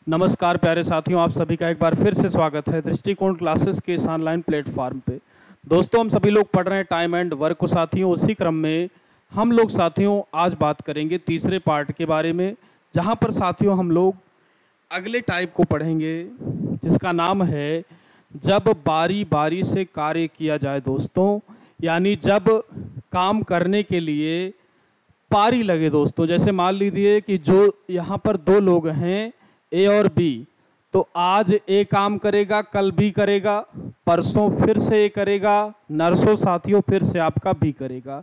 नमस्कार प्यारे साथियों, आप सभी का एक बार फिर से स्वागत है दृष्टिकोण क्लासेस के इस ऑनलाइन प्लेटफॉर्म पे। दोस्तों, हम सभी लोग पढ़ रहे हैं टाइम एंड वर्क को साथियों। उसी क्रम में हम लोग साथियों आज बात करेंगे तीसरे पार्ट के बारे में, जहां पर साथियों हम लोग अगले टाइप को पढ़ेंगे जिसका नाम है जब बारी बारी से कार्य किया जाए। दोस्तों, यानी जब काम करने के लिए पारी लगे। दोस्तों, जैसे मान लीजिए कि जो यहाँ पर दो लोग हैं ए और बी, तो आज ए काम करेगा, कल बी करेगा, परसों फिर से ए करेगा, नरसों साथियों फिर से आपका बी करेगा।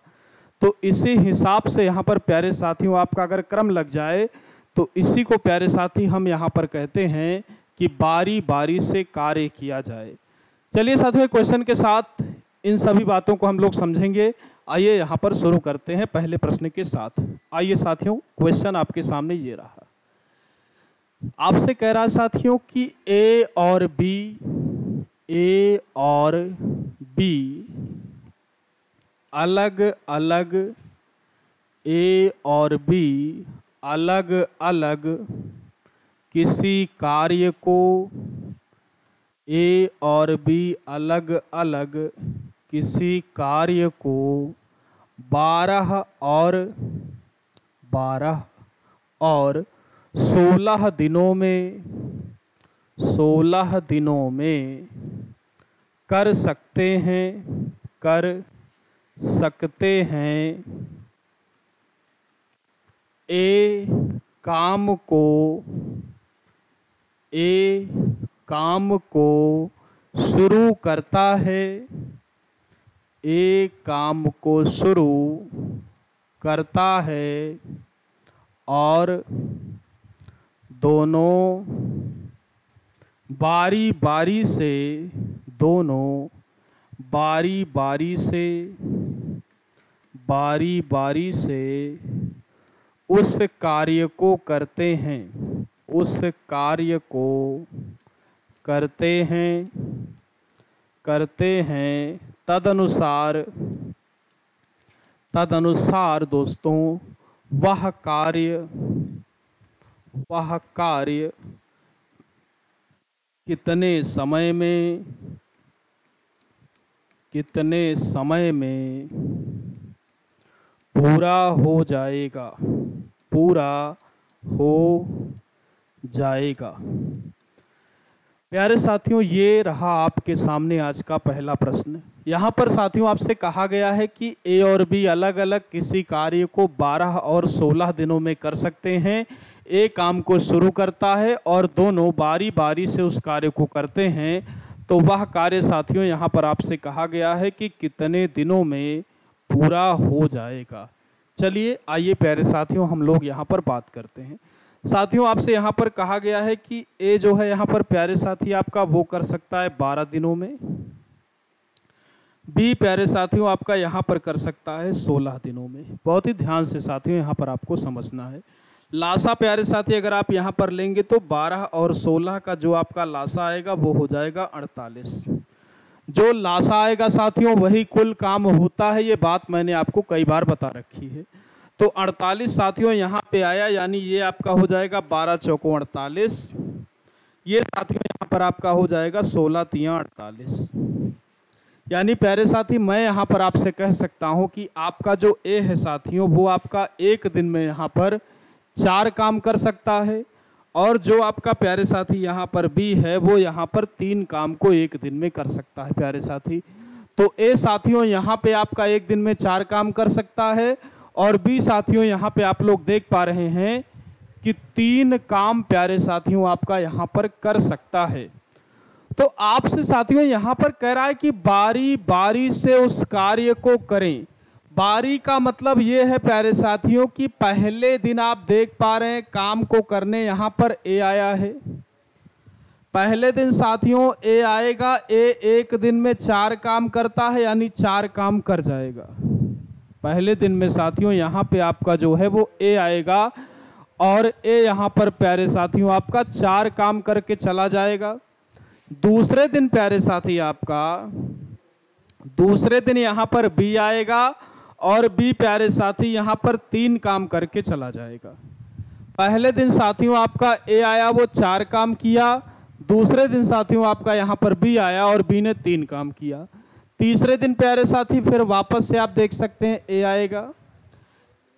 तो इसी हिसाब से यहाँ पर प्यारे साथियों आपका अगर क्रम लग जाए तो इसी को प्यारे साथी हम यहाँ पर कहते हैं कि बारी बारी से कार्य किया जाए। चलिए साथियों, क्वेश्चन के साथ इन सभी बातों को हम लोग समझेंगे। आइए यहाँ पर शुरू करते हैं पहले प्रश्न के साथ। आइए साथियों, क्वेश्चन आपके सामने ये रहा। आपसे कह रहा है साथियों कि ए और बी अलग अलग अलग अलग किसी कार्य को ए और बी अलग अलग किसी कार्य को 12 और 16 दिनों में कर सकते हैं। ए काम को शुरू करता है। ए काम को शुरू करता है और दोनों बारी बारी से उस कार्य को करते हैं। तदनुसार दोस्तों वह कार्य कितने समय में पूरा हो जाएगा। प्यारे साथियों, ये रहा आपके सामने आज का पहला प्रश्न। यहाँ पर साथियों आपसे कहा गया है कि ए और बी अलग अलग किसी कार्य को 12 और 16 दिनों में कर सकते हैं। ए काम को शुरू करता है और दोनों बारी बारी से उस कार्य को करते हैं। तो वह कार्य साथियों यहाँ पर आपसे कहा गया है कि कितने दिनों में पूरा हो जाएगा। चलिए आइए प्यारे साथियों हम लोग यहाँ पर बात करते हैं। साथियों आपसे यहाँ पर कहा गया है कि ए जो है यहाँ पर प्यारे साथी आपका वो कर सकता है 12 दिनों में। बी प्यारे साथियों आपका यहाँ पर कर सकता है 16 दिनों में। बहुत ही ध्यान से साथियों यहाँ पर आपको समझना है। लासा प्यारे साथी अगर आप यहाँ पर लेंगे तो 12 और 16 का जो आपका लासा आएगा वो हो जाएगा 48। जो लासा आएगा साथियों वही कुल काम होता है। ये बात मैंने आपको कई बार बता रखी है। तो 48 साथियों यहाँ पे आया, यानी ये आपका हो जाएगा 12 चौकों 48। ये साथियों यहाँ पर आपका हो जाएगा 16 तियां 48। यानी प्यारे साथी मैं यहाँ पर आपसे कह सकता हूँ कि आपका जो ए है साथियों वो आपका एक दिन में यहाँ पर 4 काम कर सकता है, और जो आपका प्यारे साथी यहाँ पर बी है वो यहाँ पर 3 काम को एक दिन में कर सकता है। प्यारे साथी तो ए साथियों यहाँ पे आपका एक दिन में 4 काम कर सकता है, और बी साथियों यहाँ पे आप लोग देख पा रहे हैं कि 3 काम प्यारे साथियों आपका यहाँ पर कर सकता है। तो आपसे साथियों यहाँ पर कह रहा है कि बारी बारी से उस कार्य को करें। बारी का मतलब ये है प्यारे साथियों कि पहले दिन आप देख पा रहे हैं काम को करने यहाँ पर ए आया है। पहले दिन साथियों ए आएगा, ए एक दिन में 4 काम करता है, यानी 4 काम कर जाएगा। पहले दिन में साथियों यहाँ पे आपका जो है वो ए आएगा, और ए यहाँ पर प्यारे साथियों आपका 4 काम करके चला जाएगा। दूसरे दिन प्यारे साथी आपका दूसरे दिन यहाँ पर बी आएगा, और बी प्यारे साथी यहाँ पर 3 काम करके चला जाएगा। पहले दिन साथियों आपका ए आया, वो 4 काम किया। दूसरे दिन साथियों आपका यहाँ पर बी आया और बी ने 3 काम किया। तीसरे दिन प्यारे साथी फिर वापस से आप देख सकते हैं ए आएगा।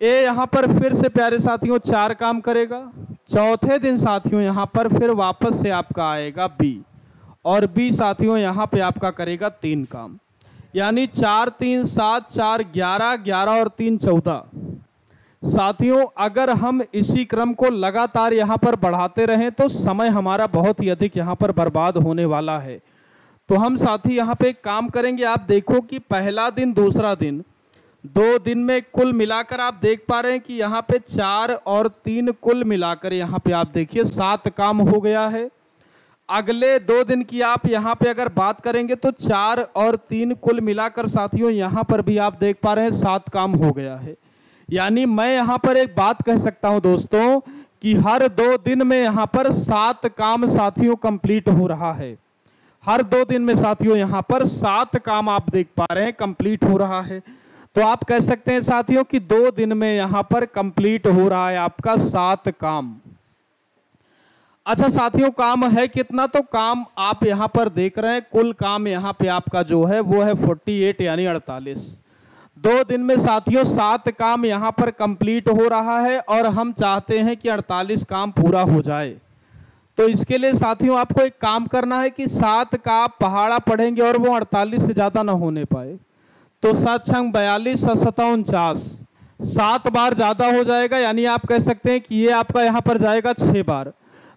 ए यहाँ पर फिर से प्यारे साथियों 4 काम करेगा। चौथे दिन साथियों यहाँ पर फिर वापस से आपका आएगा बी, और बी साथियों यहाँ पे आपका करेगा 3 काम। यानी 4 3 7 4 11, 11 और 3 14। साथियों अगर हम इसी क्रम को लगातार यहाँ पर बढ़ाते रहें तो समय हमारा बहुत ही अधिक यहाँ पर बर्बाद होने वाला है। तो हम साथी यहाँ पे एक काम करेंगे। आप देखो कि पहला दिन दूसरा दिन, 2 दिन में कुल मिलाकर आप देख पा रहे हैं कि यहाँ पे 4 और 3 कुल मिलाकर यहाँ पे आप देखिए 7 काम हो गया है। अगले 2 दिन की आप यहाँ पे अगर बात करेंगे तो 4 और 3 कुल मिलाकर साथियों यहाँ पर भी आप देख पा रहे हैं 7 काम हो गया है। यानी मैं यहाँ पर एक बात कह सकता हूँ दोस्तों कि हर 2 दिन में यहाँ पर 7 काम साथियों कंप्लीट हो रहा है। हर 2 दिन में साथियों यहाँ पर 7 काम आप देख पा रहे हैं कंप्लीट हो रहा है। तो आप कह सकते हैं साथियों कि 2 दिन में यहाँ पर कंप्लीट हो रहा है आपका 7 काम। अच्छा साथियों काम है कितना, तो काम आप यहाँ पर देख रहे हैं कुल काम यहाँ पे आपका जो है वो है 48 यानी 48। 2 दिन में साथियों 7 काम यहाँ पर कंप्लीट हो रहा है और हम चाहते हैं कि 48 काम पूरा हो जाए। तो इसके लिए साथियों आपको एक काम करना है कि 7 का आप पहाड़ा पढ़ेंगे और वो 48 से ज़्यादा ना होने पाए। तो 7 छंग 42, 7 49, 7 बार ज़्यादा हो जाएगा। यानी आप कह सकते हैं कि ये आपका यहाँ पर जाएगा 6 बार।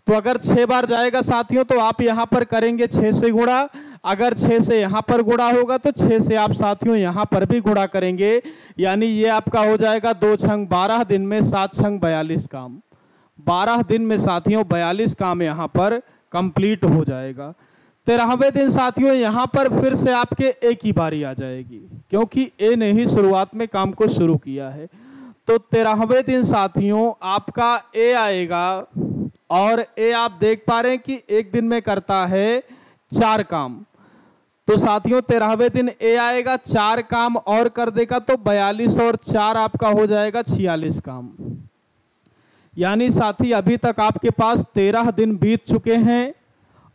तो अगर 6 बार जाएगा साथियों तो आप यहाँ पर करेंगे 6 से गुणा। अगर 6 से यहाँ पर गुणा होगा तो 6 से आप साथियों यहाँ पर भी गुणा करेंगे। यानी ये आपका हो जाएगा 2 छंग 12 दिन में 7 छंग 42 काम। 12 दिन में साथियों 42 काम यहाँ पर कंप्लीट हो जाएगा। 13वें दिन साथियों यहाँ पर फिर से आपके ए की बारी आ जाएगी, क्योंकि ए ने ही शुरुआत में काम को शुरू किया है। तो 13वें दिन साथियों आपका ए आएगा और ए आप देख पा रहे हैं कि एक दिन में करता है 4 काम। तो साथियों 13वें दिन ए आएगा, 4 काम और कर देगा तो 42 और 4 आपका हो जाएगा 46 काम। यानी साथी अभी तक आपके पास 13 दिन बीत चुके हैं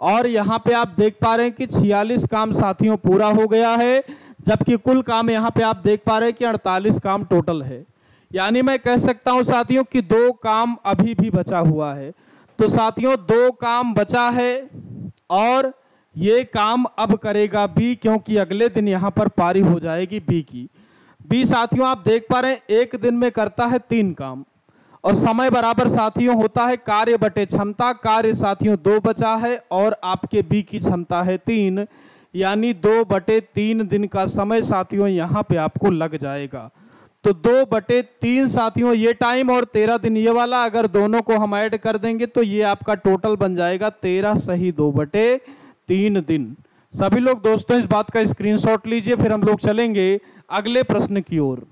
और यहाँ पे आप देख पा रहे हैं कि 46 काम साथियों पूरा हो गया है, जबकि कुल काम यहाँ पे आप देख पा रहे हैं कि 48 काम टोटल है। यानी मैं कह सकता हूँ साथियों कि 2 काम अभी भी बचा हुआ है। तो साथियों 2 काम बचा है और ये काम अब करेगा बी, क्योंकि अगले दिन यहाँ पर पारी हो जाएगी बी की। बी साथियों आप देख पा रहे हैं एक दिन में करता है 3 काम और समय बराबर साथियों होता है कार्य बटे क्षमता। कार्य साथियों 2 बचा है और आपके बी की क्षमता है 3, यानी 2/3 दिन का समय साथियों यहाँ पे आपको लग जाएगा। तो 2/3 साथियों ये टाइम और 13 दिन ये वाला, अगर दोनों को हम ऐड कर देंगे तो ये आपका टोटल बन जाएगा 13 सही 2/3 दिन। सभी लोग दोस्तों इस बात का स्क्रीनशॉट लीजिए, फिर हम लोग चलेंगे अगले प्रश्न की ओर।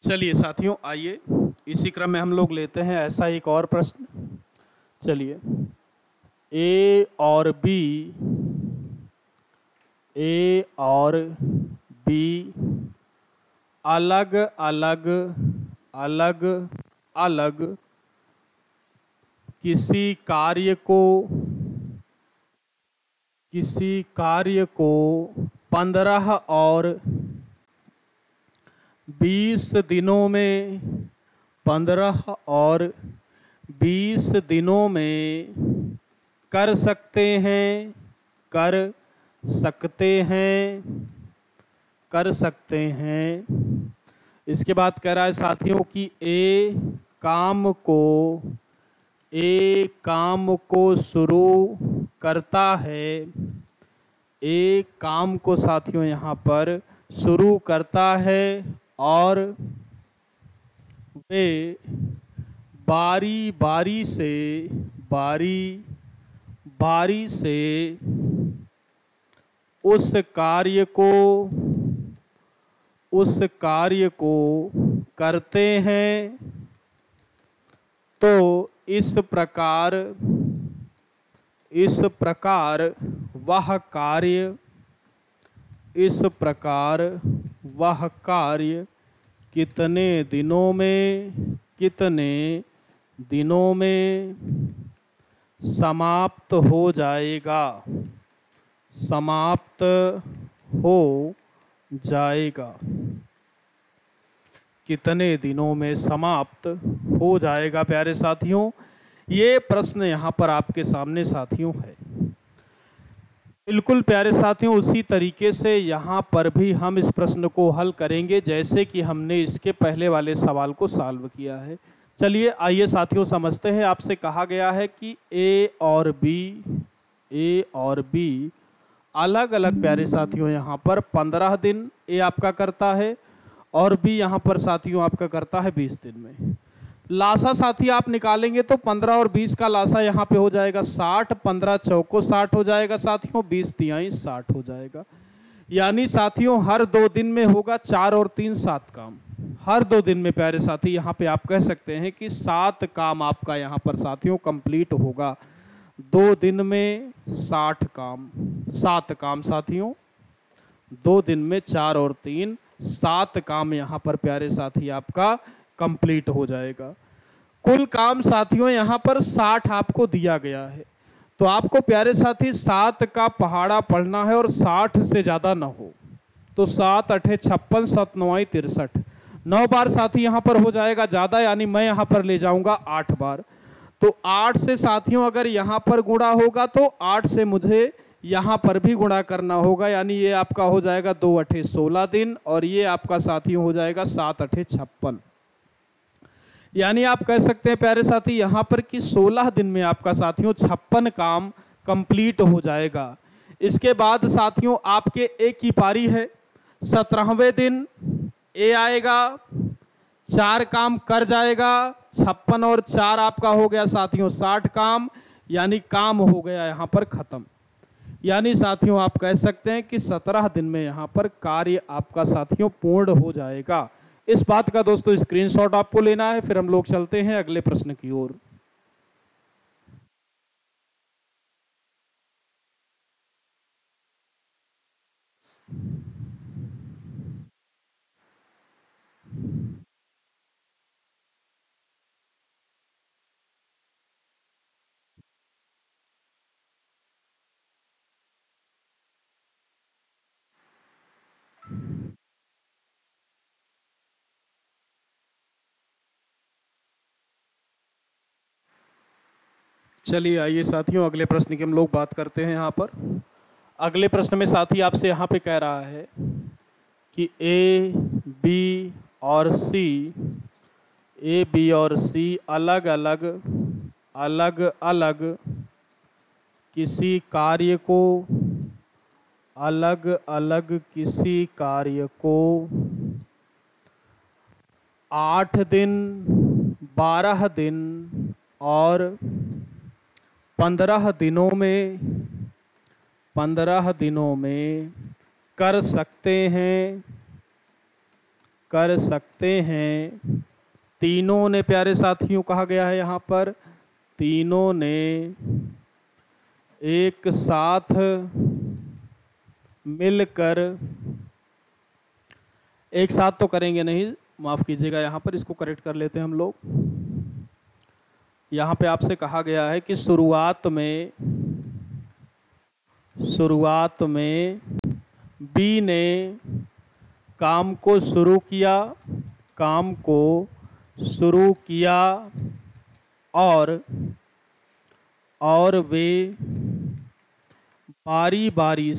चलिए साथियों आइए इसी क्रम में हम लोग लेते हैं ऐसा एक और प्रश्न। चलिए ए और बी अलग अलग अलग अलग किसी कार्य को 15 और 20 दिनों में 15 और 20 दिनों में कर सकते हैं कर सकते हैं। इसके बाद कह रहा है साथियों कि ए काम को शुरू करता है। ए काम को साथियों यहाँ पर शुरू करता है और वे बारी बारी से बारी बारी से उस कार्य को करते हैं, तो इस प्रकार वह कार्य कितने दिनों में समाप्त हो जाएगा कितने दिनों में समाप्त हो जाएगा। प्यारे साथियों, ये प्रश्न यहाँ पर आपके सामने साथियों है। बिल्कुल प्यारे साथियों, उसी तरीके से यहाँ पर भी हम इस प्रश्न को हल करेंगे जैसे कि हमने इसके पहले वाले सवाल को सॉल्व किया है। चलिए आइए साथियों समझते हैं। आपसे कहा गया है कि ए और बी अलग अलग प्यारे साथियों यहाँ पर 15 दिन ए आपका करता है और बी यहाँ पर साथियों आपका करता है 20 दिन में। लासा साथी आप निकालेंगे तो 15 और 20 का लासा यहाँ पे हो जाएगा 60, 15 चौको 60 हो जाएगा साथियों, 20 तिहाई 60 हो जाएगा। यानी साथियों हर 2 दिन में होगा 4 और 3 7 काम। हर 2 दिन में प्यारे साथी यहाँ पे आप कह सकते हैं कि 7 काम आपका यहाँ पर साथियों कंप्लीट होगा। 2 दिन में 7 काम साथियों, 2 दिन में 4 और 3 7 काम यहाँ पर प्यारे साथी आपका कंप्लीट हो जाएगा। कुल काम साथियों यहाँ पर 60 आपको दिया गया है, तो आपको प्यारे साथी 7 का पहाड़ा पढ़ना है और 60 से ज़्यादा ना हो। तो 7 8 56, 7 9 63, 9 बार साथी यहाँ पर हो जाएगा ज़्यादा, यानी मैं यहाँ पर ले जाऊँगा 8 बार। तो 8 से साथियों अगर यहाँ पर गुणा होगा तो 8 से मुझे यहाँ पर भी गुणा करना होगा, यानी ये आपका हो जाएगा 2 8 16 दिन और ये आपका साथियों हो जाएगा 7 8 56। यानी आप कह सकते हैं प्यारे साथी यहाँ पर कि 16 दिन में आपका साथियों 56 काम कंप्लीट हो जाएगा। इसके बाद साथियों आपके ए की पारी है। 17वें दिन ए आएगा, 4 काम कर जाएगा, 56 और 4 आपका हो गया साथियों 60 काम, यानी काम हो गया यहाँ पर खत्म। यानी साथियों आप कह सकते हैं कि 17 दिन में यहाँ पर कार्य आपका साथियों पूर्ण हो जाएगा। इस बात का दोस्तों स्क्रीनशॉट आपको लेना है। फिर हम लोग चलते हैं अगले प्रश्न की ओर। चलिए आइए साथियों अगले प्रश्न की हम लोग बात करते हैं। यहाँ पर अगले प्रश्न में साथी आपसे यहाँ पे कह रहा है कि ए बी और सी अलग अलग किसी कार्य को 8 दिन, 12 दिन और 15 दिनों में कर सकते हैं। तीनों ने प्यारे साथियों कहा गया है यहाँ पर, तीनों ने एक साथ मिलकर, एक साथ तो करेंगे नहीं, माफ़ कीजिएगा, यहाँ पर इसको करेक्ट कर लेते हैं हम लोग। यहाँ पे आपसे कहा गया है कि शुरुआत में बी ने काम को शुरू किया और वे बारी बारी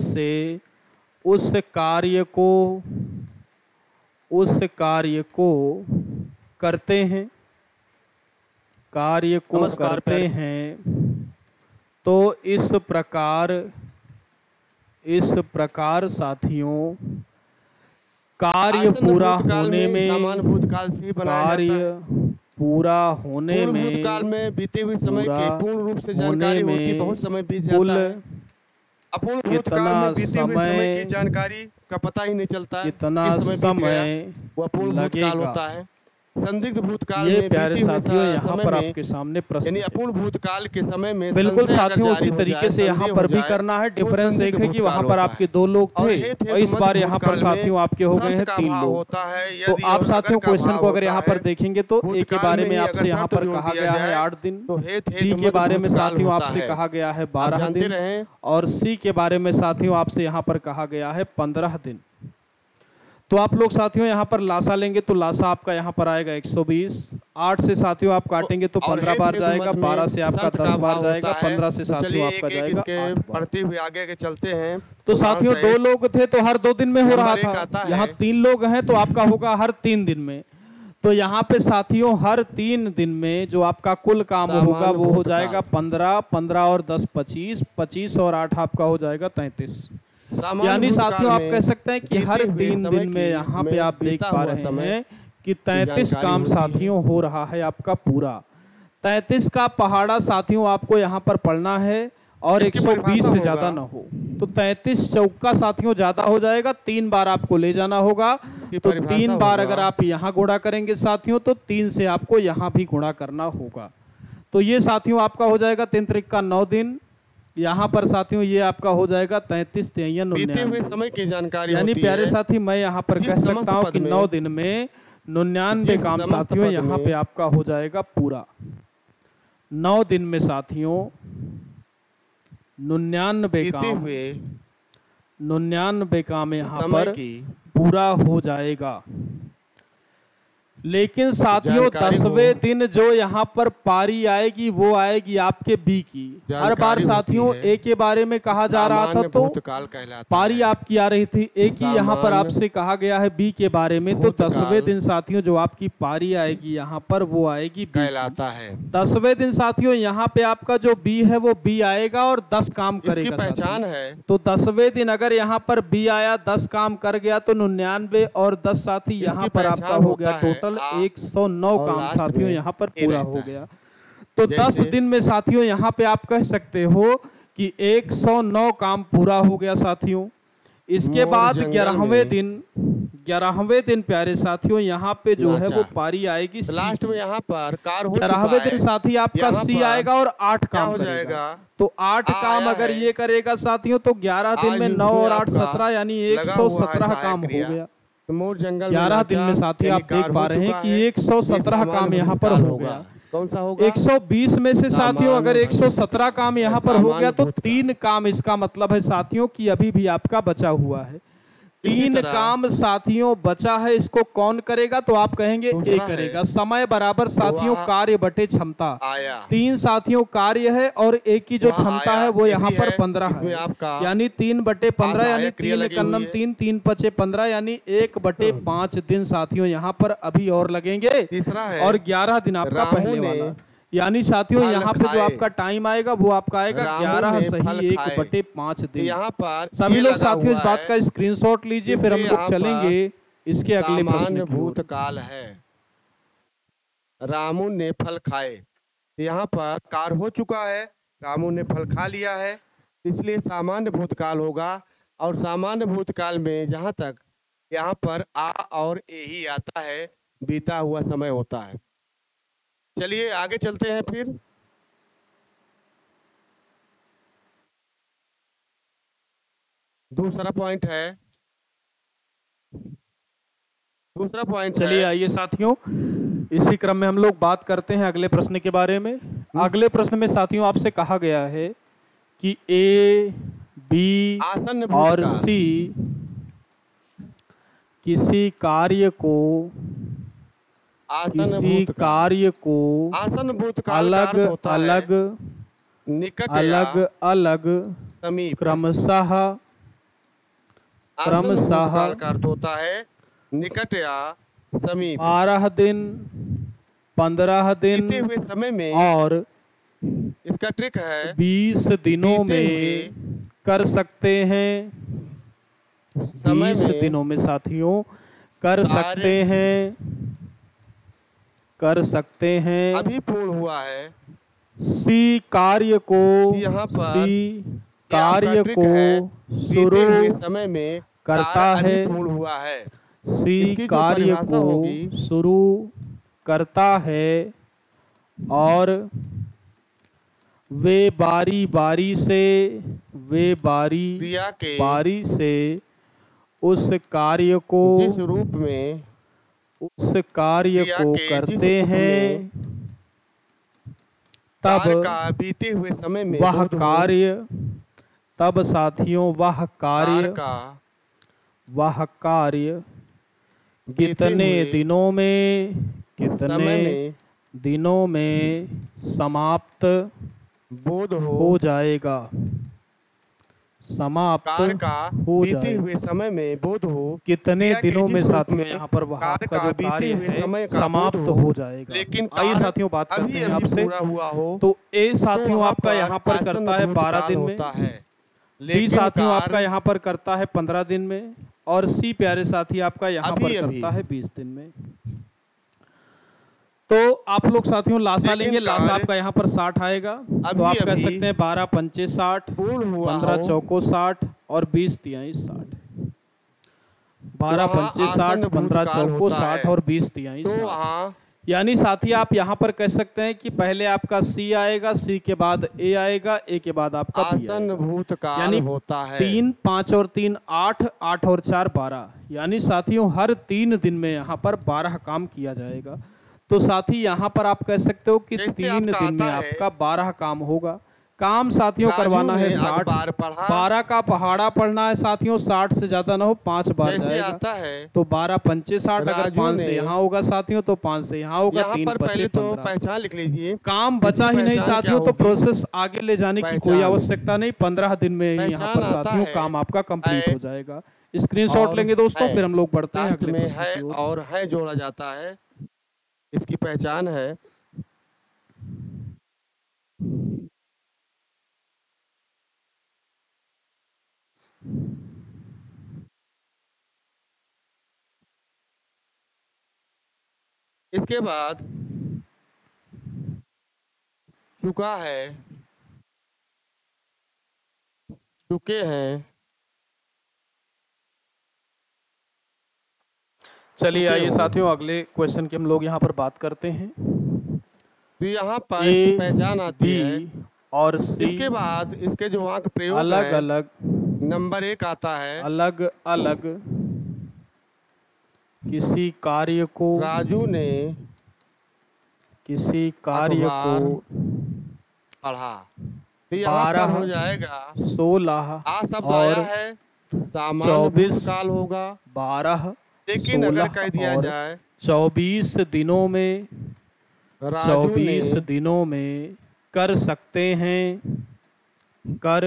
से उस कार्य को करते हैं। तो इस प्रकार इस प्रकार साथियों कार्य पूरा होने में, सामान्य भूतकाल से ही बनाया जाता है। कार्य पूरा होने में, भूतकाल में बीते हुए समय की पूर्ण रूप से होने जानकारी होती, में बहुत समय बीत कुल जाता है। अपूर्ण भूतकाल में बीते हुए समय की जानकारी का पता ही नहीं चलता, कितना किस समय बीत गया, वो अपूर्ण भूतकाल लगेगा। होता है। संदिग्ध भूतकाल ये में प्यारे बीते हुए साथियों यहाँ समय पर में, आपके सामने प्रश्न यानी है। अपूर्ण भूतकाल के समय में बिल्कुल संशय अगर साथियों, जारी उसी हो तरीके जाए, से यहाँ संदेह पर हो भी जाए, करना है। वो डिफरेंस संदिग्ध एक है कि वहाँ भूतकाल पर होता आपके है। 2 लोग और थे हेतु और इस मध्य बार यहाँ पर भूतकाल में साथियों आपके हो गए शर्त हैं का 3 भाव लोग। होता है। तो यदि आप अगर साथियों का क्वेश्चन भाव को अगर होता यहाँ पर है, देखेंगे तो ए के भूतकाल बारे में में ही आपसे अगर यहाँ शर्त पर जोड़ कहा दिया गया है जाए 8 दिन, तो हेत बी के मध्य बारे में भूतकाल साथियों होता आपसे है। कहा गया है आप 12 जानते दिन रहें। और सी के बारे में साथियों आपसे यहाँ पर कहा गया है 15 दिन। तो आप लोग साथियों यहाँ पर लासा लेंगे तो लासा आपका यहाँ पर आएगा 120। 8 से साथियों आप काटेंगे तो 15 बार जाएगा, 12 से आपका 10 बार जाएगा, 15 से साथियों आपका जाएगा 8 बार। पढ़ते हुए आगे के चलते हैं। तो साथियों 2 लोग थे तो हर 2 दिन में हो रहा था। यहाँ 3 लोग हैं तो आपका होगा हर 3 दिन में। तो यहाँ पे साथियों हर 3 दिन में जो आपका कुल काम होगा वो हो जाएगा 15, 15 और 10 25, 25 और 8 आपका हो जाएगा 33। यानी साथियों आप कह सकते हैं कि हर 3 दिन में यहाँ पे आप देख पा रहे हैं कि 33 काम साथियों हो रहा है आपका पूरा। 33 का पहाड़ा साथियों आपको यहाँ पर पढ़ना है और 120 से ज्यादा ना हो। तो 33 चौका साथियों ज्यादा हो जाएगा, 3 बार आपको ले जाना होगा। तो 3 बार अगर आप यहाँ गुणा करेंगे साथियों तो 3 से आपको यहाँ भी गुणा करना होगा। तो ये साथियों आपका हो जाएगा 3 त्रिक का 9 दिन। यहाँ पर साथियों ये आपका हो जाएगा 33 3 99 समय की जानकारी। यानी प्यारे साथी मैं यहाँ पर कह सकता हूँ कि 9 दिन में 99 काम साथियों यहाँ पे आपका हो जाएगा पूरा। 9 दिन में साथियों 99 काम यहाँ पर पूरा हो जाएगा। लेकिन साथियों 10वें दिन जो यहाँ पर पारी आएगी वो आएगी आपके बी की। हर बार साथियों ए के बारे में कहा जा रहा था तो पारी आपकी आ रही थी, ए की यहाँ पर आपसे कहा गया है बी के बारे में। तो 10वें दिन साथियों जो आपकी पारी आएगी यहाँ पर वो आएगी बी कहलाता है। 10वें दिन साथियों यहाँ पे आपका जो बी है वो बी आएगा और 10 काम करेगा। पहचान है तो 10वें दिन अगर यहाँ पर बी आया 10 काम कर गया तो 99 और 10 साथी यहाँ पर आपका हो गया टोटल 109 काम साथियों यहाँ पर पूरा हो गया। तो 10 दिन में साथियों यहाँ पे आप कह सकते हो कि 109 काम पूरा हो गया साथियों। इसके बाद 11वें दिन प्यारे साथियों यहाँ पे जो है वो पारी आएगी लास्ट में। यहाँ पर 11वें दिन साथी आपका सी आएगा और 8 काम करेगा। तो 8 काम अगर ये करेगा साथियों तो 11 दिन में 9 और 8 17 यानी 117 काम हो गया। 11 दिन में साथी आप देख पा रहे हैं कि 117 काम यहाँ पर हो गया। कौन सा होगा? 120 में से साथियों अगर 117 काम यहाँ पर हो गया तो 3 काम इसका मतलब है साथियों कि अभी भी आपका बचा हुआ है। 3 काम साथियों बचा है, इसको कौन करेगा? तो आप कहेंगे ए करेगा। समय बराबर साथियों कार्य बटे क्षमता। 3 साथियों कार्य है और एक की जो क्षमता है वो यहाँ पर 15 है, यानी 3/15 यानी 3 कन्नम 3 3 पचे 15 यानी 1/5 दिन साथियों यहाँ पर अभी और लगेंगे और 11 दिन आपका पहले वाला। यानी साथियों यहाँ पे जो आपका टाइम आएगा वो आपका आएगा 11 सही 1/5 दिन। यहाँ पर सभी लोग साथियों इस बात का स्क्रीनशॉट लीजिए, फिर हम लोग चलेंगे इसके अगले प्रश्न की। भूतकाल है रामू ने फल खाए। यहाँ पर कार हो चुका है, रामू ने फल खा लिया है, इसलिए सामान्य भूतकाल होगा। और सामान्य भूतकाल में जहाँ तक यहाँ पर आ और ए ही आता है, बीता हुआ समय होता है। चलिए आगे चलते हैं। फिर दूसरा पॉइंट है, चलिए आइए साथियों इसी क्रम में हम लोग बात करते हैं अगले प्रश्न के बारे में। अगले प्रश्न में साथियों आपसे कहा गया है कि ए बी और सी किसी कार्य को अलग अलग क्रमशः होता है निकट या समीप। 12 दिन 15 दिन हुए समय में और इसका ट्रिक है 20 दिनों में कर सकते हैं, समय 20 में दिनों में साथियों कर सकते कार्य हैं, कर सकते हैं। अभी पूर्ण हुआ है। सी कार्य को, यहाँ पर सी ये आपका कार्य ट्रिक को है, बीते हुए शुरू समय में करता कार्य अभी है, पूर्ण हुआ है। सी इसकी जो कार्य परिभाषा को होगी, शुरू करता है और वे बारी बारी से, वे बारी क्रिया के बारी से उस कार्य को, जिस रूप में उस कार्य क्रिया को के जिस करते रूप हैं, में तब कार्य का बीते हुए समय में वह बोध हो, कार्य, तब साथियों वह कार्य कार्य, का वह कार्य बीते कितने हुए दिनों में, समय कितने में दिनों में समाप्त बोध हो जाएगा, समाप्त कार्य का हो बीते जाएगा। हुए समय में बोध हो, कितने क्रिया के दिनों में जिस रूप साथियों में यहाँ पर वह कार्य आपका का जो बीते कार्य हुए है समय का समाप्त बोध हो जाएगा। लेकिन आइए कार्य साथियों बात करते अभी हैं अभी आपसे। पूरा हुआ हो, तो ए तो साथियों वहाँ आपका यहाँ पर आसन्न करता है 12 भूतकाल दिन में, होता है। डी लेकिन साथियों आपका कार्य यहाँ पर करता है 15 दिन में, और सी प्यारे साथी आपका यहाँ पर अभी अभी करता है 20 दिन में। तो आप लोग साथियों लासा लेकिन लेंगे, लासा कार्य आपका यहाँ पर 60 आएगा, तो अभी आप कह अभी सकते हैं 12 पंचे 60, पूर्ण हुआ 15 हो, चौको 60 और 20 तिहाई 60। 12 वहाँ पंचे 60, आसन्न 15 भूतकाल चौको होता 60 है। और 20 तिहाई तो 60। वहाँ यानी साथी आप यहाँ पर कह सकते हैं कि पहले आपका सी आएगा, सी के बाद ए आएगा, ए के बाद आपका बी आसन्न आएगा। भूतकाल यानी होता है। 3, 5 और 3 8, 8 और 4 12। यानी साथियों हर 3 दिन में यहाँ पर 12 काम किया जाएगा। तो साथी यहाँ पर आप कह सकते हो कि जैसे 3 आपका दिन में आता है, आपका 12 काम होगा। काम साथियों राजू करवाना है ने 60, अखबार पढ़ा, 12 का पहाड़ा पढ़ना है साथियों, 60 से ज्यादा ना हो, 5 बार जैसे जाएगा। आता है तो 12 पंचे 60, अगर राजू 5 से ने यहाँ होगा साथियों तो 5 से यहाँ होगा, यहाँ 3 पर पचे पहले तो 15। पहचान लिख लीजिए। काम बचा इसकी ही नहीं पहचान क्या साथियों, तो होगी? प्रोसेस आगे ले जाने की कोई पहचान। आवश्यकता नहीं। 15 दिन में ही यहाँ पहचान पर आता साथियों है, काम आपका कंप्लीट है हो जाएगा। स्क्रीनशॉट और लेंगे दोस्तों, है। फिर हम लोग बढ़ते हैं लास्ट अगले में प्रश्न है की ओर। और है जोड़ा जाता है, इसकी पहचान है। इसके बाद चुका है, चुके हैं। चलिए चुके आइए हो। साथियों अगले क्वेश्चन की हम लोग यहाँ पर बात करते हैं। तो यहाँ पर इसकी ए, पहचान आती है। बी और सी इसके बाद इसके जो वहाँ का प्रयोग अलग है, अलग, नंबर 1 आता है। अलग अलग किसी कार्य को, राजू ने किसी कार्य अखबार को पढ़ा। तो यहाँ पर 12, हो जाएगा 16 आ शब्द और आया है, सामान्य 24, भूतकाल होगा। 12, लेकिन अगर 16 कह दिया और जाए 24 दिनों में, राजू 24 ने दिनों में कर सकते हैं, कर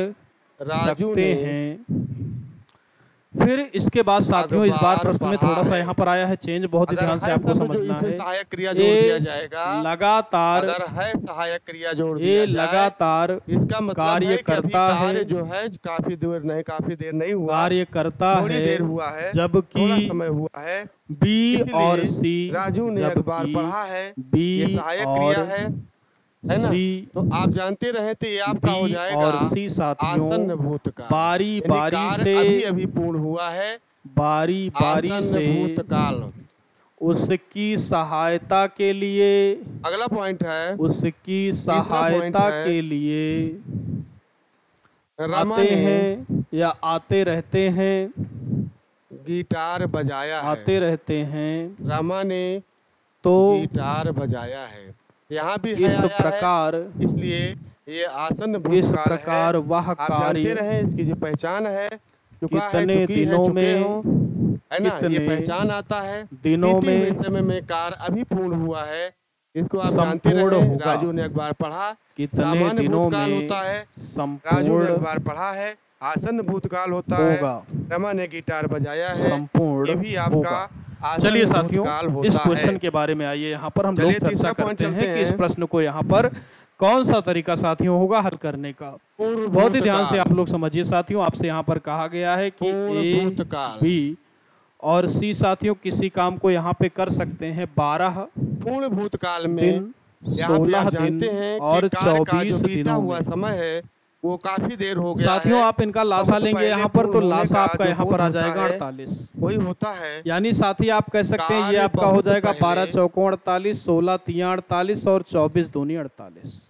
राजू सकते ने हैं। फिर इसके बाद साथियों इस बार अखबार प्रश्न में पढ़ा थोड़ा सा है। यहाँ पर आया है चेंज, बहुत ही अगर ध्यान से है आपको शब्द जो समझना इसमें है। सहायक क्रिया जोड़ दिया जाएगा। लगातार, अगर है सहायक क्रिया जोड़ दिया ये जाए, लगातार इसका मतलब कार्य है कि अभी करता कार्य है, जो है काफी देर नहीं हुआ, कार्य करता थोड़ी है, देर हुआ है, थोड़ा जबकि समय हुआ है। बी इसलिए और सी, राजू ने अखबार जबकि पढ़ा है, ये बी सहायक और क्रिया है ना। सी, तो आप जानते रहे तो ये आपका हो बी जाएगा और सी साथियों आसन्न भूतकाल। बारी यानी बारी कार्य से, अभी अभी पूर्ण हुआ है, बारी बारी आसन्न से भूतकाल। उसकी सहायता के लिए, अगला पॉइंट है, उसकी सहायता है, के लिए रमा आते ने हैं या आते रहते हैं, गिटार बजाया है। आते रहते हैं। रमा ने तो गिटार बजाया है। यहाँ भी इस आया प्रकार, है, इसलिए ये आसन्न इस भूतकाल प्रकार है। वह आप जानते कार्य रहे इसकी जो पहचान है, चुका है, कितने चुकी है, दिनों चुके में, हो, है ना। ये कितने पहचान आता है। दिनों बीते हुए में समय में कार्य अभी पूर्ण हुआ है, इसको आप जानते संपूर्ण रहे। होगा। राजू ने अखबार पढ़ा, कितने सामान्य दिनों भूतकाल में होता है। राजू ने संपूर्ण अखबार पढ़ा है, आसन्न भूतकाल होता है। होगा, रमा ने गिटार बजाया है, ये संपूर्ण भी आपका होगा। आसन्न चलिए साथियों भूतकाल इस होता क्वेश्चन है। के बारे में आइए यहाँ पर हम लोग चलिए चर्चा तीसरा पॉइंट करते हैं चलते कि इस हैं। प्रश्न को यहाँ पर कौन सा तरीका साथियों होगा हल करने का? बहुत ही ध्यान से आप लोग समझिए साथियों, आपसे यहाँ पर कहा गया है कि ए, बी और सी साथियों किसी काम को यहाँ पे कर सकते हैं 12 पूर्ण भूतकाल में दिन, 16 दिन और 24 दिनों हुआ में। समय है वो काफी देर हो गया साथियों है। आप इनका लासा लेंगे यहाँ पर, तो लासा आपका यहाँ पर आ जाएगा 48। वही होता है, यानी साथी आप कह सकते हैं ये आपका हो जाएगा 12 चौकों 48, 16 तिया 48 और 24 दूनी 48।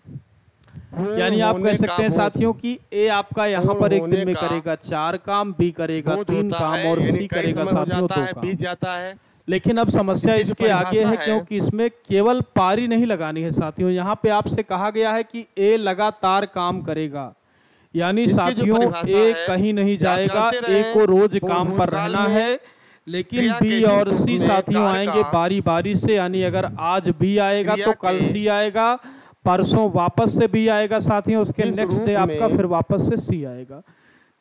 यानी आप कह सकते हैं साथियों कि ए आपका यहाँ पर एक दिन में करेगा 4 काम, बी करेगा 3 काम और सी करेगा साथियों 2 काम। बीत जाता है। लेकिन अब समस्या इसके आगे है, क्योंकि इसमें केवल पारी नहीं लगानी है साथियों। यहाँ पे आपसे कहा गया है कि ए लगातार काम करेगा, यानी साथियों ए कहीं नहीं जाएगा, ए को रोज काम पर रहना है। लेकिन बी और सी साथियों आएंगे बारी बारी से, यानी अगर आज बी आएगा तो कल सी आएगा, परसों वापस से बी आएगा साथियों, उसके नेक्स्ट डे आपका फिर वापस से सी आएगा।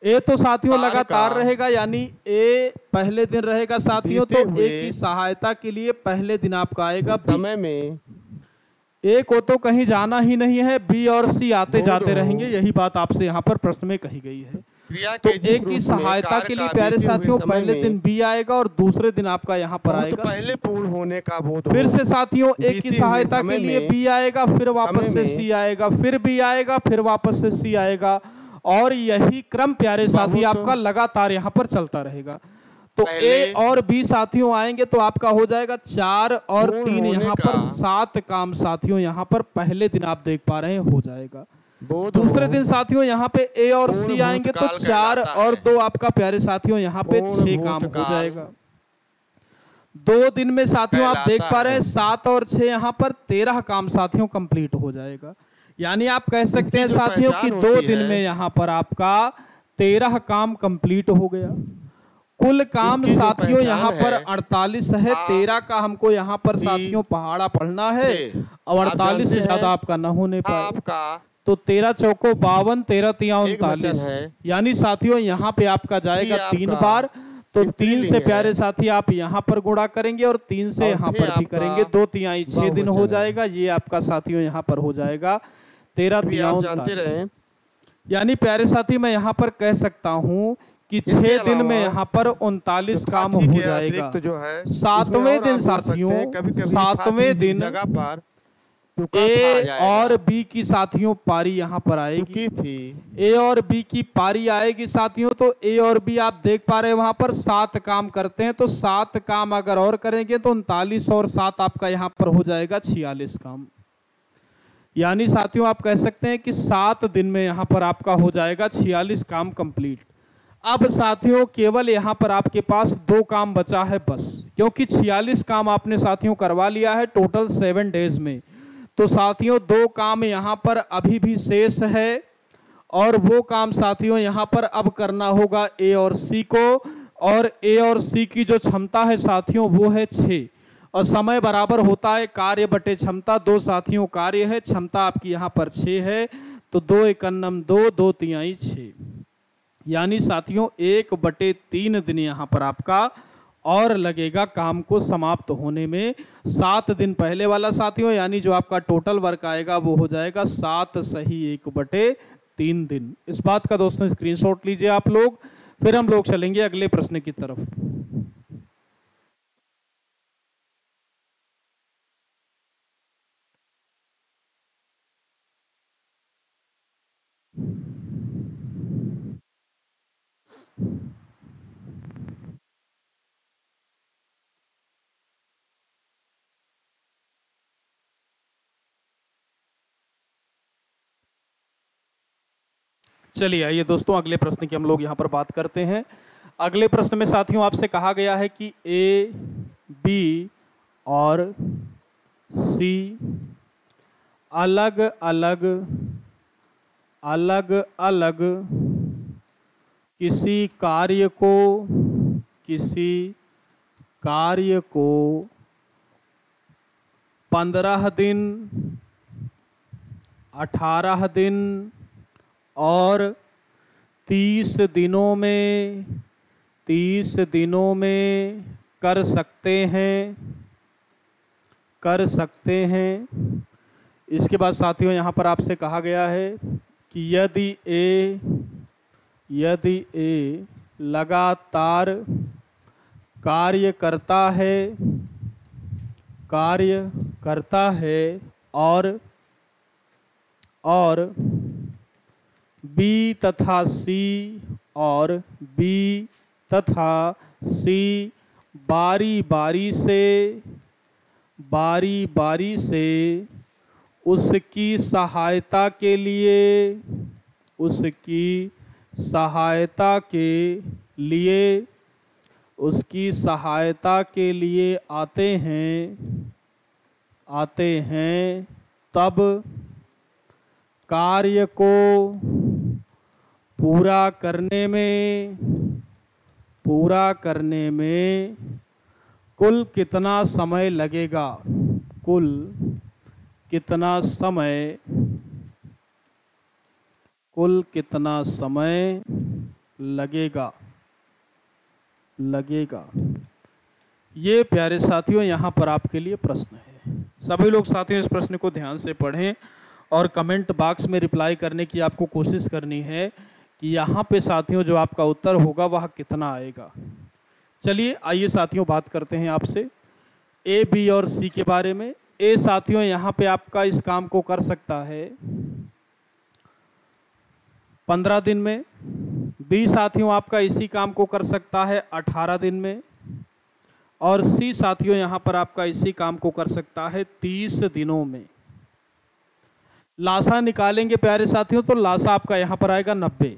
ए तो साथियों लगातार रहेगा, यानी ए पहले दिन रहेगा साथियों, तो ए की सहायता के लिए पहले दिन आपका आएगा समय में। ए को तो कहीं जाना ही नहीं है, बी और सी आते जाते रहेंगे, यही बात आपसे यहाँ पर प्रश्न में कही गई है। तो ए की सहायता के लिए प्यारे साथियों पहले दिन बी आएगा और दूसरे दिन आपका यहाँ पर आएगा पहले पूर्ण होने का बोध। फिर से साथियों ए की सहायता के लिए बी आएगा, फिर वापस से सी आएगा, फिर बी आएगा, फिर वापस से सी आएगा, और यही क्रम प्यारे साथी आपका लगातार यहाँ पर चलता रहेगा। तो ए और बी साथियों आएंगे तो आपका हो जाएगा 4 और 3 यहाँ पर 7 काम साथियों यहाँ पर पहले दिन आप देख पा रहे हैं हो जाएगा। दूसरे दिन साथियों यहाँ पे ए और सी आएंगे तो 4 और 2 आपका प्यारे साथियों यहाँ पे 6 काम हो जाएगा। 2 दिन में साथियों आप देख पा रहे हैं 7 और 6 यहाँ पर 13 काम साथियों कंप्लीट हो जाएगा। यानी आप कह सकते हैं साथियों कि 2 दिन में यहाँ पर आपका 13 काम कंप्लीट हो गया। कुल काम साथियों यहाँ पर 48 है, 13 का हमको यहाँ पर साथियों पहाड़ा पढ़ना है और 48 से ज्यादा आपका न होने पाए, तो 13 चौको 52, 13 तिया 39, यानी साथियों यहाँ पे आपका जाएगा 3 बार। तो 3 से प्यारे साथी आप यहाँ पर गुणा करेंगे और 3 से यहाँ पर भी करेंगे, 2 तिहाई 6 दिन हो जाएगा। ये आपका साथियों यहाँ पर हो जाएगा 13 तिया 39। यानी प्यारे साथी मैं यहाँ पर कह सकता हूँ कि 6 दिन में यहाँ पर 39 काम हो जाएगा। 7वें दिन साथियों 7वें दिन ए और बी की साथियों पारी यहाँ पर आएगी, ए और बी की पारी आएगी साथियों। तो ए और बी आप देख पा रहे हैं वहां पर 7 काम करते हैं, तो 7 काम अगर और करेंगे तो 39 और 7 आपका यहाँ पर हो जाएगा 46 काम। यानी साथियों आप कह सकते हैं कि 7 दिन में यहाँ पर आपका हो जाएगा 46 काम कंप्लीट। अब साथियों केवल यहाँ पर आपके पास 2 काम बचा है बस, क्योंकि 46 काम आपने साथियों करवा लिया है टोटल 7 डेज में। तो साथियों 2 काम यहाँ पर अभी भी शेष है, और वो काम साथियों यहाँ पर अब करना होगा ए और सी को, और ए और सी की जो क्षमता है साथियों वो है 6, और समय बराबर होता है कार्य बटे क्षमता। 2 साथियों कार्य है, क्षमता आपकी यहाँ पर 6 है, तो 2 एकन्नम 2, 2 तिहाई 6, यानी साथियों 1/3 दिन यहाँ पर आपका और लगेगा काम को समाप्त होने में। 7 दिन पहले वाला साथियों, यानी जो आपका टोटल वर्क आएगा वो हो जाएगा 7 सही 1/3 दिन। इस बात का दोस्तों स्क्रीनशॉट लीजिए आप लोग, फिर हम लोग चलेंगे अगले प्रश्न की तरफ। चलिए आइए दोस्तों अगले प्रश्न की हम लोग यहाँ पर बात करते हैं। अगले प्रश्न में साथियों आपसे कहा गया है कि ए, बी और सी अलग अलग किसी कार्य को 15 दिन, 18 दिन और 30 दिनों में कर सकते हैं। इसके बाद साथियों यहाँ पर आपसे कहा गया है कि यदि ए लगातार कार्य करता है और बी तथा सी बारी बारी से उसकी सहायता के लिए आते हैं तब कार्य को पूरा करने में कुल कितना समय लगेगा? ये प्यारे साथियों यहाँ पर आपके लिए प्रश्न है। सभी लोग साथियों इस प्रश्न को ध्यान से पढ़ें और कमेंट बॉक्स में रिप्लाई करने की आपको कोशिश करनी है कि यहाँ पे साथियों जो आपका उत्तर होगा वह कितना आएगा। चलिए आइए साथियों बात करते हैं आपसे ए, बी और सी के बारे में। ए साथियों यहाँ पे आपका इस काम को कर सकता है 15 दिन में। बी साथियों आपका इसी काम को कर सकता है 18 दिन में। और सी साथियों यहाँ पर आपका इसी काम को कर सकता है 30 दिनों में। लासा निकालेंगे प्यारे साथियों तो लासा आपका यहाँ पर आएगा 90।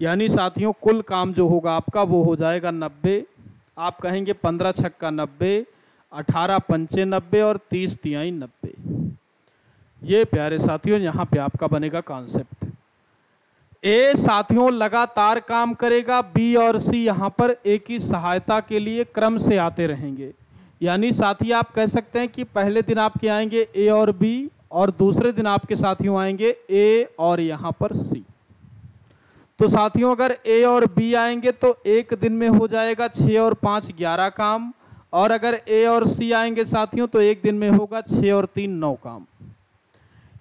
यानी साथियों कुल काम जो होगा आपका वो हो जाएगा 90। आप कहेंगे 15 छक्का 90, 18 पंचे 90 और 30 तिहाई 90। ये प्यारे साथियों यहाँ पे आपका बनेगा कॉन्सेप्ट। ए साथियों लगातार काम करेगा। बी और सी यहाँ पर ए की सहायता के लिए क्रम से आते रहेंगे। यानी साथी आप कह सकते हैं कि पहले दिन आपके आएंगे ए और बी और दूसरे दिन आपके साथियों आएंगे ए और यहाँ पर सी। तो साथियों अगर ए और बी आएंगे तो एक दिन में हो जाएगा 6 और 5 11 काम। और अगर ए और सी आएंगे साथियों तो एक दिन में होगा 6 और 3 9 काम।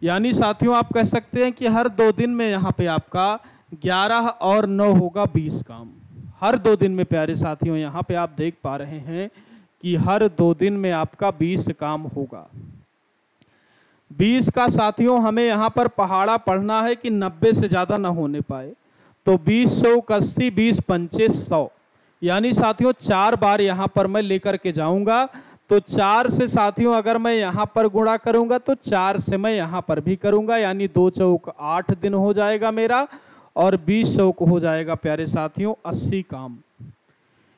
यानी साथियों आप कह सकते हैं कि हर 2 दिन में यहाँ पे आपका 11 और 9 होगा 20 काम। हर 2 दिन में प्यारे साथियों यहाँ पे आप देख पा रहे हैं कि हर 2 दिन में आपका 20 काम होगा। 20 का साथियों हमें यहाँ पर पहाड़ा पढ़ना है कि 90 से ज़्यादा ना होने पाए। तो 20 100 80 20 पंचे 100। यानी साथियों 4 बार यहाँ पर मैं लेकर के जाऊंगा। तो 4 से साथियों अगर मैं यहाँ पर गुणा करूंगा तो 4 से मैं यहाँ पर भी करूंगा। यानी 2 चौक 8 दिन हो जाएगा मेरा और 20 चौक हो जाएगा प्यारे साथियों 80 काम।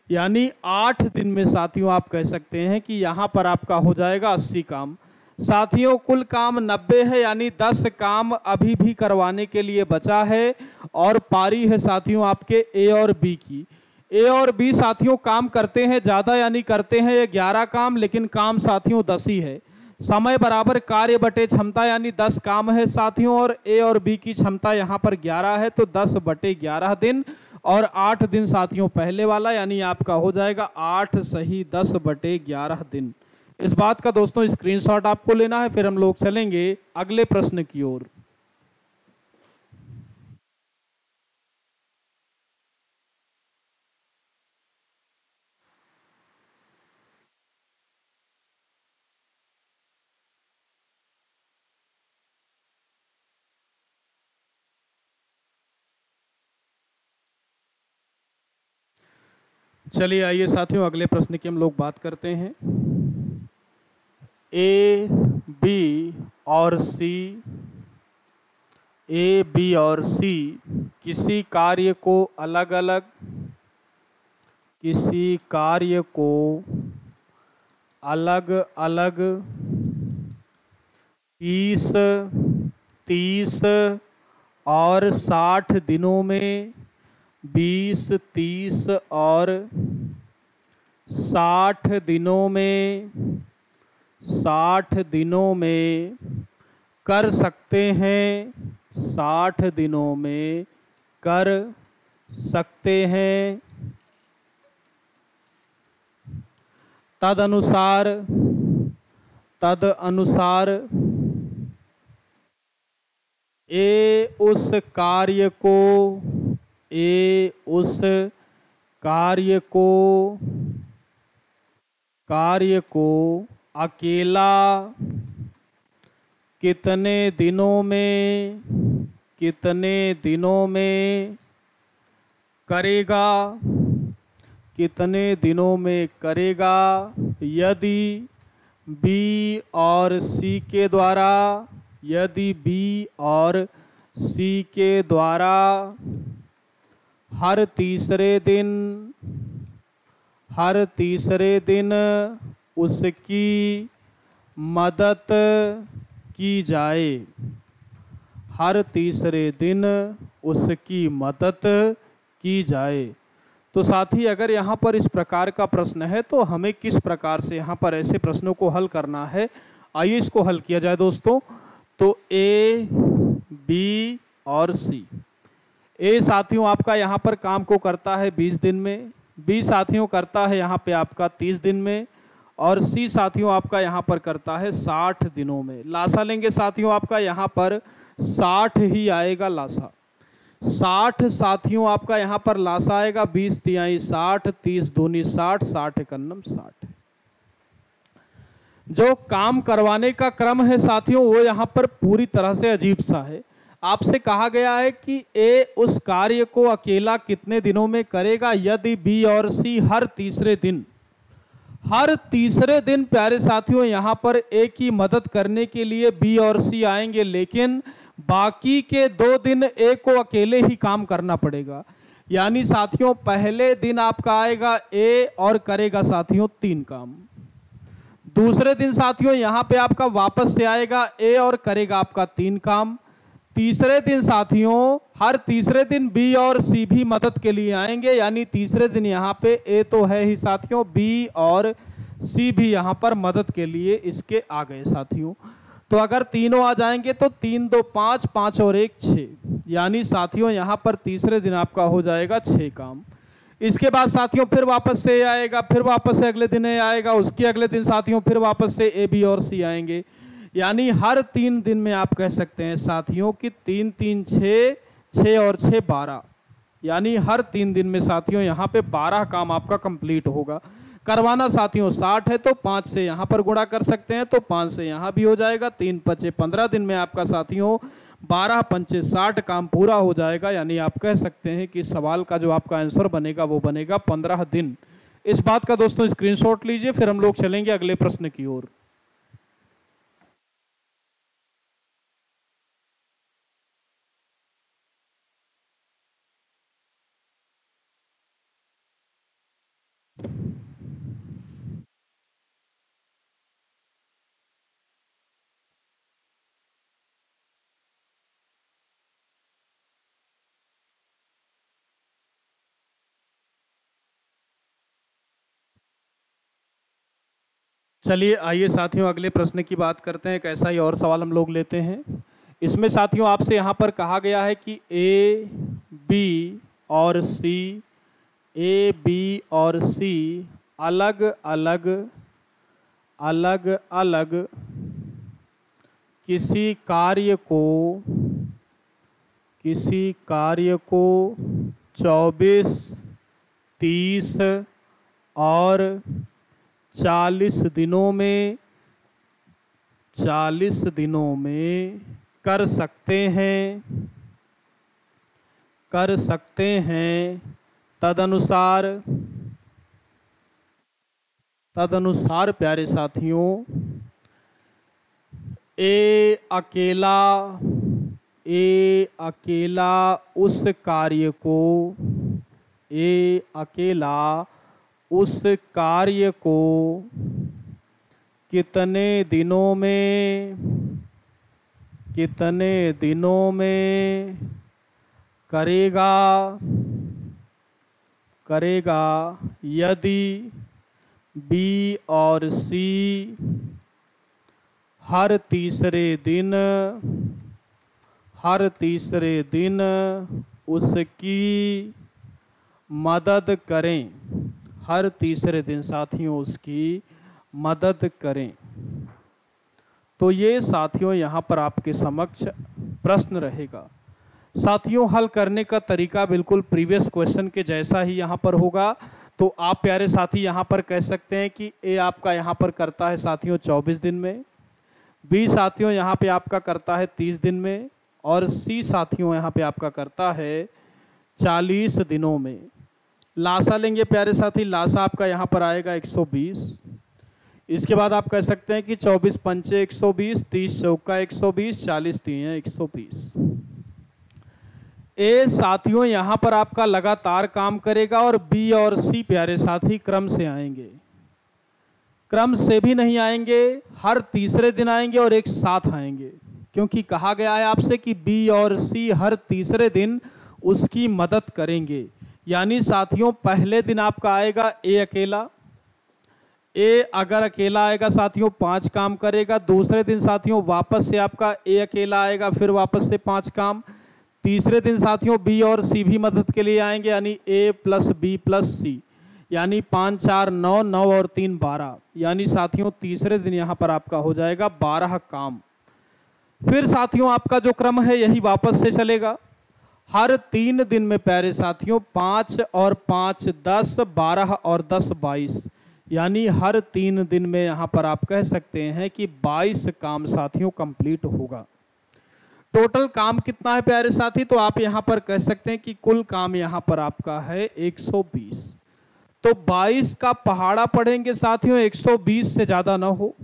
यानी 8 दिन में साथियों आप कह सकते हैं कि यहाँ पर आपका हो जाएगा 80 काम। साथियों कुल काम 90 है यानी 10 काम अभी भी करवाने के लिए बचा है और पारी है साथियों आपके ए और बी की। ए और बी साथियों काम करते हैं ज़्यादा यानी करते हैं ये 11 काम, लेकिन काम साथियों 10 ही है। समय बराबर कार्य बटे क्षमता यानी 10 काम है साथियों और ए और बी की क्षमता यहाँ पर 11 है। तो 10 बटे 11 दिन और 8 दिन साथियों पहले वाला यानी आपका हो जाएगा 8 सही 10 बटे 11 दिन। इस बात का दोस्तों स्क्रीनशॉट आपको लेना है। फिर हम लोग चलेंगे अगले प्रश्न की ओर। चलिए आइए साथियों अगले प्रश्न की हम लोग बात करते हैं। ए बी और सी किसी कार्य को अलग अलग 30 और 60 दिनों में 20 30 और 60 दिनों में कर सकते हैं। 60 दिनों में कर सकते हैं। तदनुसार ए उस कार्य को ए उस कार्य को अकेला कितने दिनों में करेगा, कितने दिनों में करेगा, यदि बी और सी के द्वारा, यदि बी और सी के द्वारा हर तीसरे दिन उसकी मदद की जाए, हर तीसरे दिन उसकी मदद की जाए। तो साथी अगर यहाँ पर इस प्रकार का प्रश्न है तो हमें किस प्रकार से यहाँ पर ऐसे प्रश्नों को हल करना है, आइए इसको हल किया जाए दोस्तों। तो ए, बी और सी। ए साथियों आपका यहाँ पर काम को करता है 20 दिन में, बी साथियों करता है यहाँ पे आपका 30 दिन में, और सी साथियों आपका यहाँ पर करता है 60 दिनों में। लासा लेंगे साथियों आपका यहाँ पर 60 ही आएगा लासा। 60 साथियों आपका यहाँ पर लासा आएगा, 20 तिहाई 60, 30 दूनी 60, 60 एकन्नम 60। जो काम करवाने का क्रम है साथियों वो यहाँ पर पूरी तरह से अजीब सा है। आपसे कहा गया है कि ए उस कार्य को अकेला कितने दिनों में करेगा यदि बी और सी हर तीसरे दिन, हर तीसरे दिन प्यारे साथियों यहाँ पर ए की मदद करने के लिए बी और सी आएंगे, लेकिन बाकी के 2 दिन ए को अकेले ही काम करना पड़ेगा। यानी साथियों पहले दिन आपका आएगा ए और करेगा साथियों 3 काम, दूसरे दिन साथियों यहाँ पे आपका वापस से आएगा ए और करेगा आपका 3 काम, तीसरे दिन साथियों हर तीसरे दिन बी और सी भी मदद के लिए आएंगे, यानी तीसरे दिन यहाँ पे ए तो है ही साथियों, बी और सी भी यहाँ पर मदद के लिए इसके आ गए साथियों। तो अगर तीनों आ जाएंगे तो 3 2 5, 5 और 1 6, यानी साथियों यहाँ पर तीसरे दिन आपका हो जाएगा 6 काम। इसके बाद साथियों फिर वापस से आएगा, फिर वापस से अगले दिन ए आएगा, उसके अगले दिन साथियों फिर वापस से ए, बी और सी आएंगे। यानी हर 3 दिन में आप कह सकते हैं साथियों कि 3 3 6, 6 और 6 12, यानी हर 3 दिन में साथियों यहाँ पे 12 काम आपका कंप्लीट होगा। करवाना साथियों 60 है तो 5 से यहाँ पर गुणा कर सकते हैं, तो 5 से यहाँ भी हो जाएगा, 3 5 15 दिन में आपका साथियों 12 पंचे 60 काम पूरा हो जाएगा। यानी आप कह सकते हैं कि सवाल का जो आपका आंसर बनेगा वो बनेगा 15 दिन। इस बात का दोस्तों स्क्रीनशॉट लीजिए, फिर हम लोग चलेंगे अगले प्रश्न की ओर। चलिए आइए साथियों अगले प्रश्न की बात करते हैं। एक ऐसा ही और सवाल हम लोग लेते हैं। इसमें साथियों आपसे यहाँ पर कहा गया है कि ए, बी और सी, ए, बी और सी अलग अलग किसी कार्य को 24, 30 और 40 दिनों में कर सकते हैं। तदनुसार प्यारे साथियों ए अकेला उस कार्य को कितने दिनों में करेगा यदि बी और सी हर तीसरे दिन उसकी मदद करें, हर तीसरे दिन साथियों उसकी मदद करें। तो ये साथियों यहाँ पर आपके समक्ष प्रश्न रहेगा। साथियों, हल करने का तरीका बिल्कुल प्रीवियस क्वेश्चन के जैसा ही यहाँ पर होगा। तो आप प्यारे साथी यहाँ पर कह सकते हैं कि ए आपका यहाँ पर करता है साथियों 24 दिन में, बी साथियों यहाँ पे आपका करता है 30 दिन में, और सी साथियों यहाँ पे आपका करता है 40 दिनों में। लासा लेंगे प्यारे साथी, लासा आपका यहाँ पर आएगा 120। इसके बाद आप कह सकते हैं कि 24 पंचे 120, 30 चौका 120, 40 तीन 120। ए साथियों यहाँ पर आपका लगातार काम करेगा और बी और सी प्यारे साथी क्रम से आएंगे। क्रम से भी नहीं आएंगे, हर तीसरे दिन आएंगे और एक साथ आएंगे, क्योंकि कहा गया है आपसे कि बी और सी हर तीसरे दिन उसकी मदद करेंगे। यानी साथियों पहले दिन आपका आएगा ए अकेला, ए अगर अकेला आएगा साथियों 5 काम करेगा। दूसरे दिन साथियों वापस से आपका ए अकेला आएगा, फिर वापस से 5 काम। तीसरे दिन साथियों बी और सी भी मदद के लिए आएंगे, यानी ए प्लस बी प्लस सी, यानी 5 4 9, 9 और 3 12। यानी साथियों तीसरे दिन यहाँ पर आपका हो जाएगा 12 काम। फिर साथियों आपका जो क्रम है यही वापस से चलेगा। हर 3 दिन में प्यारे साथियों 5 और 5 10, 12 और 10 22, यानी हर 3 दिन में यहाँ पर आप कह सकते हैं कि 22 काम साथियों कंप्लीट होगा। टोटल काम कितना है प्यारे साथी? तो आप यहाँ पर कह सकते हैं कि कुल काम यहाँ पर आपका है 120। तो 22 का पहाड़ा पढ़ेंगे साथियों, 120 से ज़्यादा ना हो।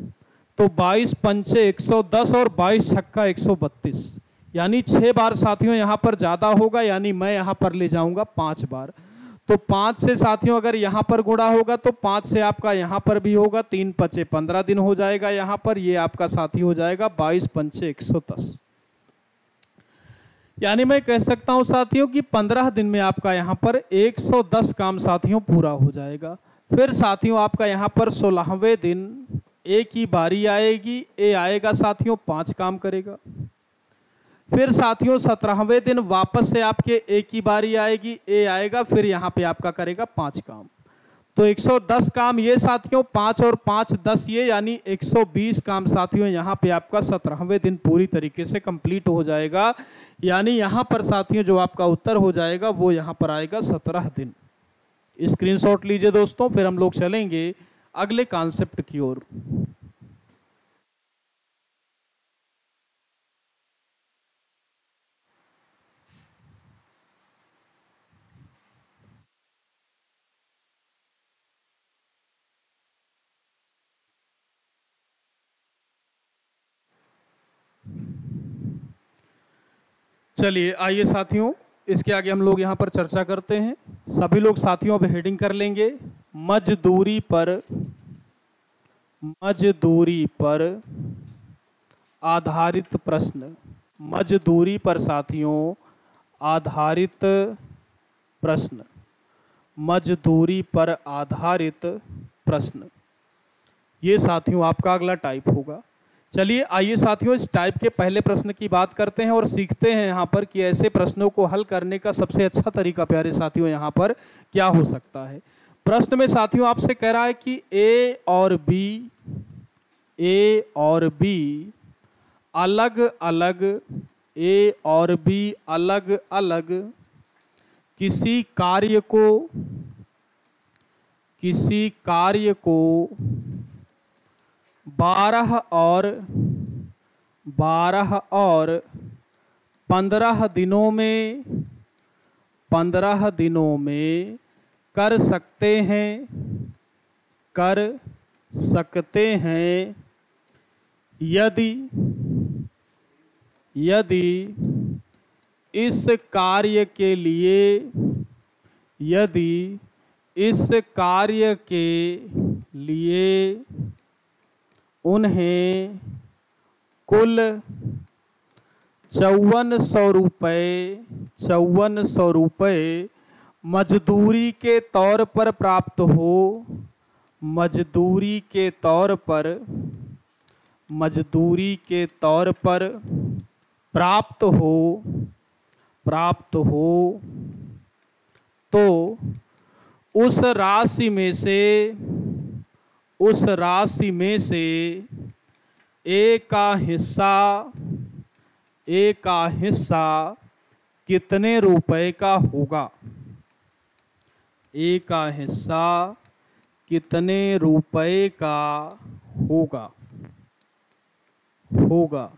तो 22 पंचे 110 और 22 छक्का 132, यानी 6 बार साथियों यहाँ पर ज़्यादा होगा, यानी मैं यहाँ पर ले जाऊँगा 5 बार। तो 5 से साथियों अगर यहाँ पर गुणा होगा तो 5 से आपका यहाँ पर भी होगा, 3 पचे 15 दिन हो जाएगा यहाँ पर। ये आपका साथी हो जाएगा 22 पंचे 110, यानी मैं कह सकता हूं साथियों कि 15 दिन में आपका यहाँ पर 110 काम साथियों पूरा हो जाएगा। फिर साथियों आपका यहाँ पर 16वें दिन ए की बारी आएगी, ए आएगा साथियों 5 काम करेगा। फिर साथियों 17वें दिन वापस से आपके ए की बारी आएगी, ए आएगा, फिर यहाँ पे आपका करेगा 5 काम। तो 110 काम ये साथियों, 5 और 5 10 ये, यानी 120 काम साथियों यहाँ पे आपका 17वें दिन पूरी तरीके से कंप्लीट हो जाएगा। यानी यहाँ पर साथियों जो आपका उत्तर हो जाएगा वो यहाँ पर आएगा 17 दिन। स्क्रीनशॉट लीजिए दोस्तों, फिर हम लोग चलेंगे अगले कॉन्सेप्ट की ओर। चलिए आइए साथियों, इसके आगे हम लोग यहाँ पर चर्चा करते हैं। सभी लोग साथियों अब हेडिंग कर लेंगे, मजदूरी पर आधारित प्रश्न। मजदूरी पर साथियों आधारित प्रश्न, मजदूरी पर आधारित प्रश्न, ये साथियों आपका अगला टाइप होगा। चलिए आइए साथियों इस टाइप के पहले प्रश्न की बात करते हैं और सीखते हैं यहाँ पर कि ऐसे प्रश्नों को हल करने का सबसे अच्छा तरीका प्यारे साथियों यहाँ पर क्या हो सकता है। प्रश्न में साथियों आपसे कह रहा है कि ए और बी अलग अलग किसी कार्य को 12 और 15 दिनों में कर सकते हैं यदि इस कार्य के लिए उन्हें कुल 5400 रुपये मजदूरी के तौर पर प्राप्त हो तो उस राशि में से ए का हिस्सा ए का हिस्सा कितने रुपए का होगा? ए का हिस्सा कितने रुपए का होगा?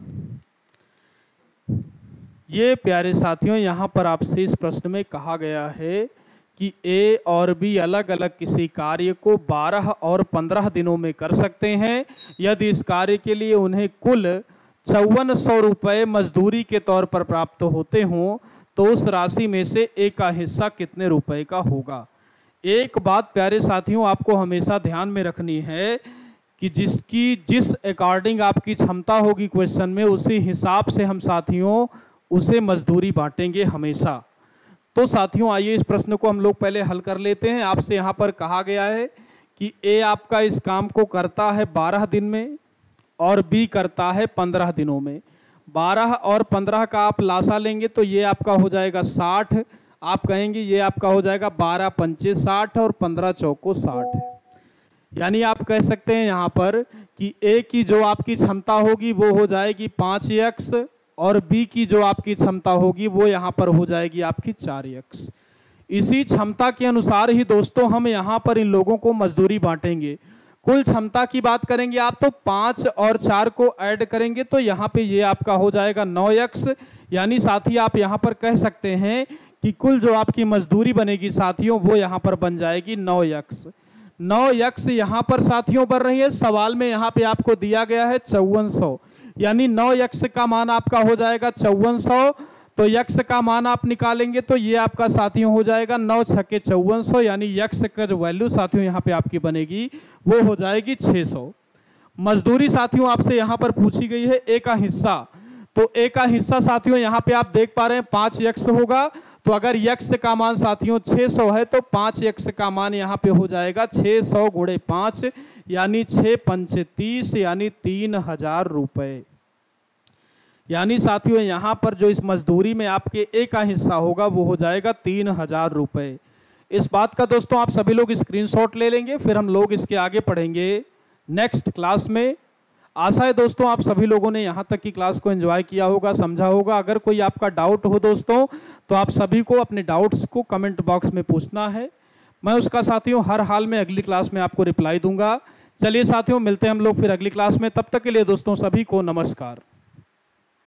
ये प्यारे साथियों यहाँ पर आपसे इस प्रश्न में कहा गया है कि ए और बी अलग अलग किसी कार्य को 12 और 15 दिनों में कर सकते हैं। यदि इस कार्य के लिए उन्हें कुल 5400 रुपये मजदूरी के तौर पर प्राप्त होते हों तो उस राशि में से ए का हिस्सा कितने रुपए का होगा। एक बात प्यारे साथियों आपको हमेशा ध्यान में रखनी है कि जिस अकॉर्डिंग आपकी क्षमता होगी क्वेश्चन में, उसी हिसाब से हम साथियों उसे मजदूरी बांटेंगे हमेशा। तो साथियों आइए इस प्रश्न को हम लोग पहले हल कर लेते हैं। आपसे यहाँ पर कहा गया है कि ए आपका इस काम को करता है 12 दिन में और बी करता है 15 दिनों में। 12 और 15 का आप लासा लेंगे तो ये आपका हो जाएगा 60। आप कहेंगे ये आपका हो जाएगा 12 पंचे 60 और 15 चौको 60। यानी आप कह सकते हैं यहाँ पर कि ए की जो आपकी क्षमता होगी वो हो जाएगी 5x और बी की जो आपकी क्षमता होगी वो यहाँ पर हो जाएगी आपकी 4x। इसी क्षमता के अनुसार ही दोस्तों हम यहाँ पर इन लोगों को मजदूरी बांटेंगे। कुल क्षमता की बात करेंगे आप तो 5 और 4 को ऐड करेंगे तो यहाँ पे ये आपका हो जाएगा 9x। यानी साथी आप यहाँ पर कह सकते हैं कि कुल जो आपकी मजदूरी बनेगी साथियों वो यहाँ पर बन जाएगी 9x। 9x यहाँ पर साथियों बन रही है। सवाल में यहाँ पे आपको दिया गया है 5400, यानी 9x का मान आपका हो जाएगा 5400। तो x का मान आप निकालेंगे तो ये आपका साथियों हो जाएगा 9 छक्के 5400, यानी x का जो वैल्यू साथियों यहाँ पे आपकी बनेगी वो हो जाएगी 600। मजदूरी साथियों आपसे यहाँ पर पूछी गई है ए का हिस्सा। तो ए का हिस्सा साथियों यहाँ पे आप देख पा रहे हैं 5x होगा। तो अगर x का मान साथियों 600 है तो 5x का मान यहाँ पे हो जाएगा 600 गुणे 5, यानी 6 पंचे 30, यानी 3000 रुपए। यानी साथियों यहाँ पर जो इस मजदूरी में आपके ए का हिस्सा होगा वो हो जाएगा 3000 रुपए। इस बात का दोस्तों आप सभी लोग स्क्रीनशॉट ले लेंगे, फिर हम लोग इसके आगे पढ़ेंगे नेक्स्ट क्लास में। आशा है दोस्तों आप सभी लोगों ने यहाँ तक की क्लास को एंजॉय किया होगा, समझा होगा। अगर कोई आपका डाउट हो दोस्तों तो आप सभी को अपने डाउट्स को कमेंट बॉक्स में पूछना है। मैं उसका साथियों हर हाल में अगली क्लास में आपको रिप्लाई दूंगा। चलिए साथियों मिलते हैं हम लोग फिर अगली क्लास में। तब तक के लिए दोस्तों सभी को नमस्कार।